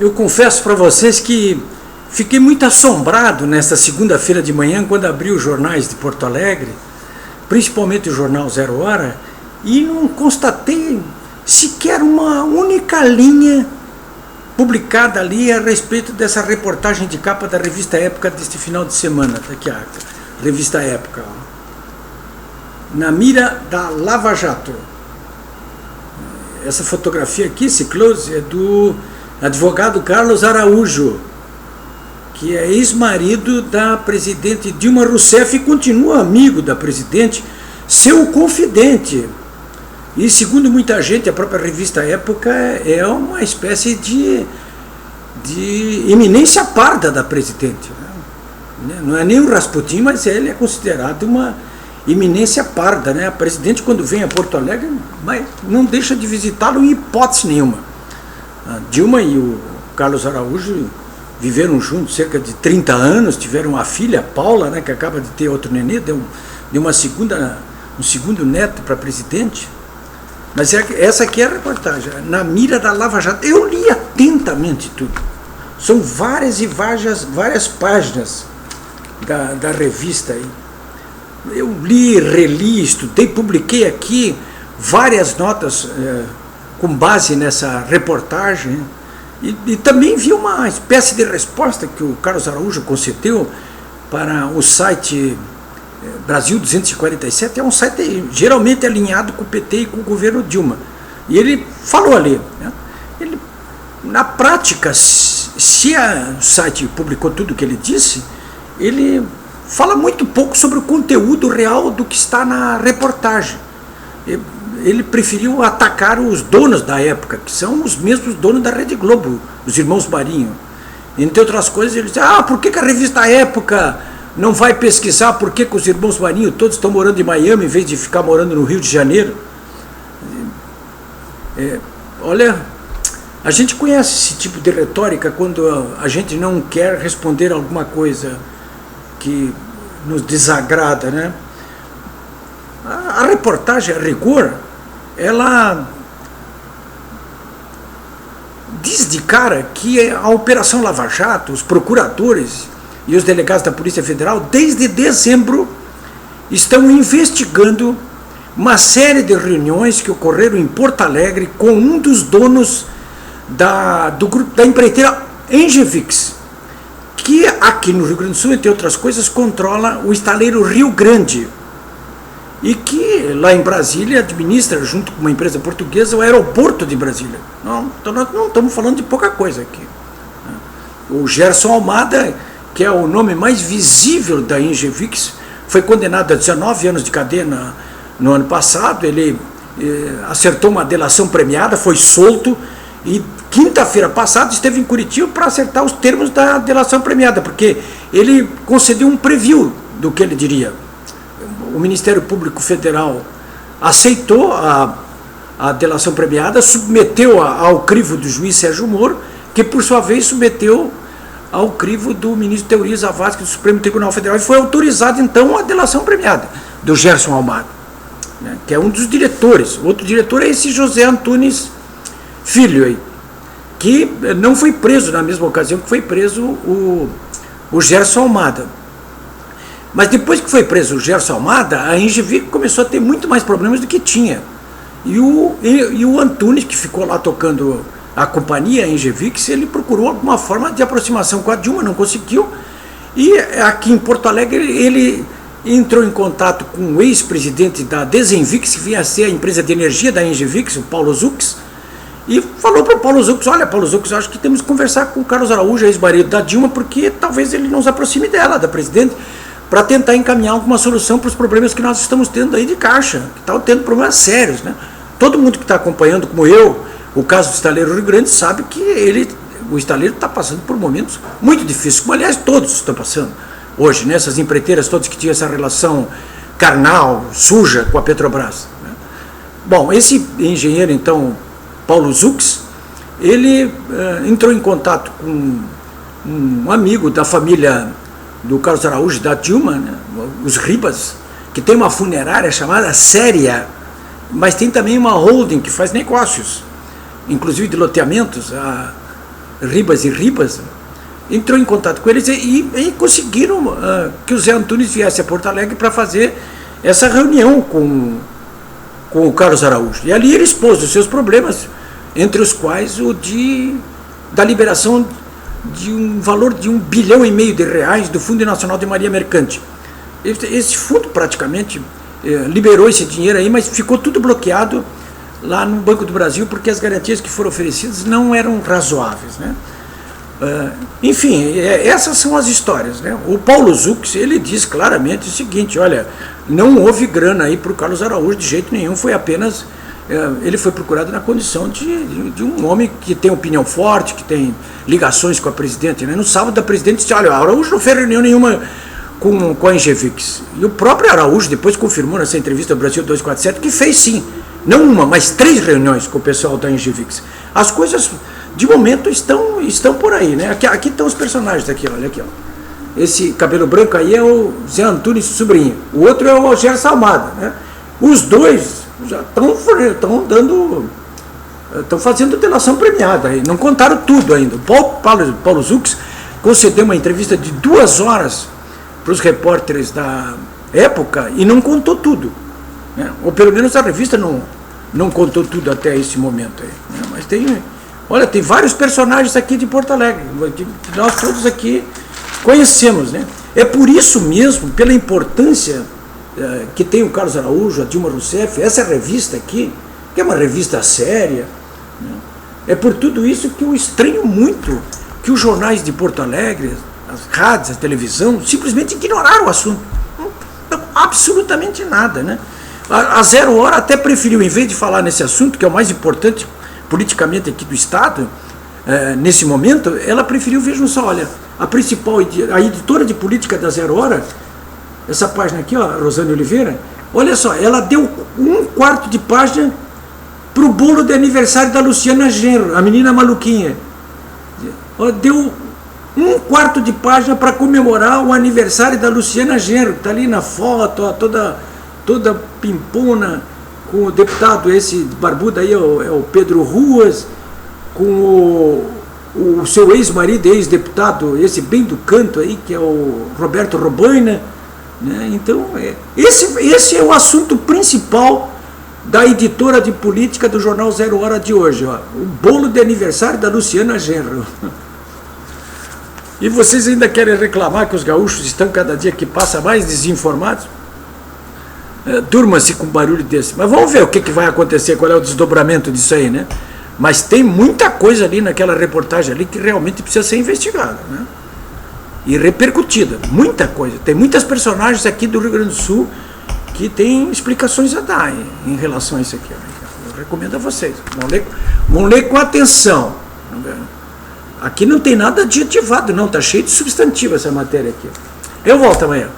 Eu confesso para vocês que fiquei muito assombrado nesta segunda-feira de manhã, quando abri os jornais de Porto Alegre, principalmente o jornal Zero Hora, e não constatei sequer uma única linha publicada ali a respeito dessa reportagem de capa da revista Época deste final de semana. Tá aqui a revista Época. Ó. Na mira da Lava Jato. Essa fotografia aqui, esse close, é do advogado Carlos Araújo, que é ex-marido da presidente Dilma Rousseff e continua amigo da presidente, seu confidente. E segundo muita gente, a própria revista Época é uma espécie de eminência parda da presidente. Não é nem o Rasputin, mas ele é considerado uma eminência parda, né? A presidente, quando vem a Porto Alegre, não deixa de visitá-lo em hipótese nenhuma. A Dilma e o Carlos Araújo viveram juntos cerca de 30 anos, tiveram uma filha, Paula, né, que acaba de ter outro nenê, deu um segundo neto para a presidente. Mas essa aqui é a reportagem, na mira da Lava Jato. Eu li atentamente tudo. São várias e várias páginas da revista aí. Eu li, reli, estudei, publiquei aqui várias notas com base nessa reportagem. E também vi uma espécie de resposta que o Carlos Araújo concedeu para o site Brasil 247, é um site geralmente alinhado com o PT e com o governo Dilma. E ele falou ali, né? Ele, na prática, se o site publicou tudo o que ele disse, ele fala muito pouco sobre o conteúdo real do que está na reportagem. Ele preferiu atacar os donos da época, que são os mesmos donos da Rede Globo, os irmãos Marinho. Entre outras coisas, ele disse, por que a revista Época não vai pesquisar por que os irmãos Marinho todos estão morando em Miami em vez de ficar morando no Rio de Janeiro? Olha, a gente conhece esse tipo de retórica quando a gente não quer responder alguma coisa que nos desagrada, né? A reportagem, a rigor, ela diz de cara que a Operação Lava Jato, os procuradores e os delegados da Polícia Federal, desde dezembro, estão investigando uma série de reuniões que ocorreram em Porto Alegre com um dos donos do grupo da empreiteira Engevix, que aqui no Rio Grande do Sul, entre outras coisas, controla o estaleiro Rio Grande, e que lá em Brasília administra, junto com uma empresa portuguesa, o aeroporto de Brasília. Então nós não estamos falando de pouca coisa aqui. O Gerson Almada, que é o nome mais visível da Engevix, foi condenado a 19 anos de cadeia no ano passado. Ele acertou uma delação premiada, foi solto, e quinta-feira passada esteve em Curitiba para acertar os termos da delação premiada, porque ele concedeu um preview do que ele diria. O Ministério Público Federal aceitou a delação premiada, submeteu ao crivo do juiz Sérgio Moro, que por sua vez submeteu ao crivo do ministro Teori Zavascki do Supremo Tribunal Federal, e foi autorizada então a delação premiada do Gerson Almada, né, que é um dos diretores. Outro diretor é esse José Antunes Filho aí, que não foi preso na mesma ocasião que foi preso o Gerson Almada. Mas depois que foi preso o Gerson Almada, a Engevix começou a ter muito mais problemas do que tinha. E o Antunes, que ficou lá tocando a companhia, a Engevix, ele procurou alguma forma de aproximação com a Dilma, não conseguiu. E aqui em Porto Alegre ele entrou em contato com o ex-presidente da Desenvix, que vinha a ser a empresa de energia da Engevix, o Paulo Zux, e falou para o Paulo Zux, olha, Paulo Zux, acho que temos que conversar com o Carlos Araújo, ex-marido da Dilma, porque talvez ele nos aproxime dela, da presidente, para tentar encaminhar alguma solução para os problemas que nós estamos tendo aí de caixa, que estão tendo problemas sérios, né? Todo mundo que está acompanhando, como eu, o caso do estaleiro Rio Grande, sabe que o estaleiro está passando por momentos muito difíceis, como aliás todos estão passando hoje, né? Essas empreiteiras todas que tinham essa relação carnal, suja com a Petrobras, né? Bom, esse engenheiro, então, Paulo Zux, ele entrou em contato com um amigo da família do Carlos Araújo, da Dilma, né, os Ribas, que tem uma funerária chamada Séria, mas tem também uma holding que faz negócios, inclusive de loteamentos, a Ribas e Ribas, entrou em contato com eles e conseguiram que o Zé Antunes viesse a Porto Alegre para fazer essa reunião com o Carlos Araújo. E ali ele expôs os seus problemas, entre os quais o da liberação de um valor de R$1,5 bilhão de reais do Fundo Nacional de Marinha Mercante. Esse fundo praticamente liberou esse dinheiro aí, mas ficou tudo bloqueado lá no Banco do Brasil, porque as garantias que foram oferecidas não eram razoáveis, né? Enfim, essas são as histórias, né? O Paulo Zucchi, ele diz claramente o seguinte: olha, não houve grana aí para o Carlos Araújo de jeito nenhum, foi apenas, ele foi procurado na condição de um homem que tem opinião forte, que tem ligações com a presidente, né? No sábado, a presidente disse: olha, Araújo não fez reunião nenhuma com a Engevix. E o próprio Araújo depois confirmou nessa entrevista ao Brasil 247 que fez sim, não uma, mas 3 reuniões com o pessoal da Engevix. As coisas, de momento, estão por aí, né? Aqui estão os personagens, olha aqui, ó. Esse cabelo branco aí é o Zé Antunes Sobrinho, o outro é o Gerson Almada, né? Os dois já estão fazendo delação premiada aí, não contaram tudo ainda. O Paulo Zucchi concedeu uma entrevista de 2 horas para os repórteres da época e não contou tudo, né? Ou pelo menos a revista não contou tudo até esse momento aí, né? Mas tem vários personagens aqui de Porto Alegre que nós todos aqui conhecemos, né? É por isso mesmo, pela importância que tem o Carlos Araújo, a Dilma Rousseff, essa revista aqui, que é uma revista séria, né? É por tudo isso que eu estranho muito que os jornais de Porto Alegre, as rádios, a televisão, simplesmente ignoraram o assunto. Absolutamente nada, né? A Zero Hora até preferiu, em vez de falar nesse assunto, que é o mais importante politicamente aqui do Estado, nesse momento, ela preferiu, vejam só, olha, a editora de política da Zero Hora, essa página aqui, ó, Rosane Oliveira, olha só, ela deu 1/4 de página para o bolo de aniversário da Luciana Genro, a menina maluquinha. Ela deu 1/4 de página para comemorar o aniversário da Luciana Genro, que está ali na foto, ó, toda pimpona, com o deputado, esse barbudo aí é o Pedro Ruas, com o seu ex-marido, ex-deputado, esse bem do canto aí, que é o Roberto Robaina, né? Então, esse é o assunto principal da editora de política do jornal Zero Hora de hoje, ó, o bolo de aniversário da Luciana Genro. E vocês ainda querem reclamar que os gaúchos estão cada dia que passa mais desinformados? Durma-se com um barulho desse. Mas vamos ver o que vai acontecer, qual é o desdobramento disso aí, né? Mas tem muita coisa ali naquela reportagem ali que realmente precisa ser investigada, né? E repercutida, muita coisa. Tem muitas personagens aqui do Rio Grande do Sul que têm explicações a dar em relação a isso aqui. Eu recomendo a vocês, vão ler com atenção. Aqui não tem nada adjetivado, não, está cheio de substantivo essa matéria aqui. Eu volto amanhã.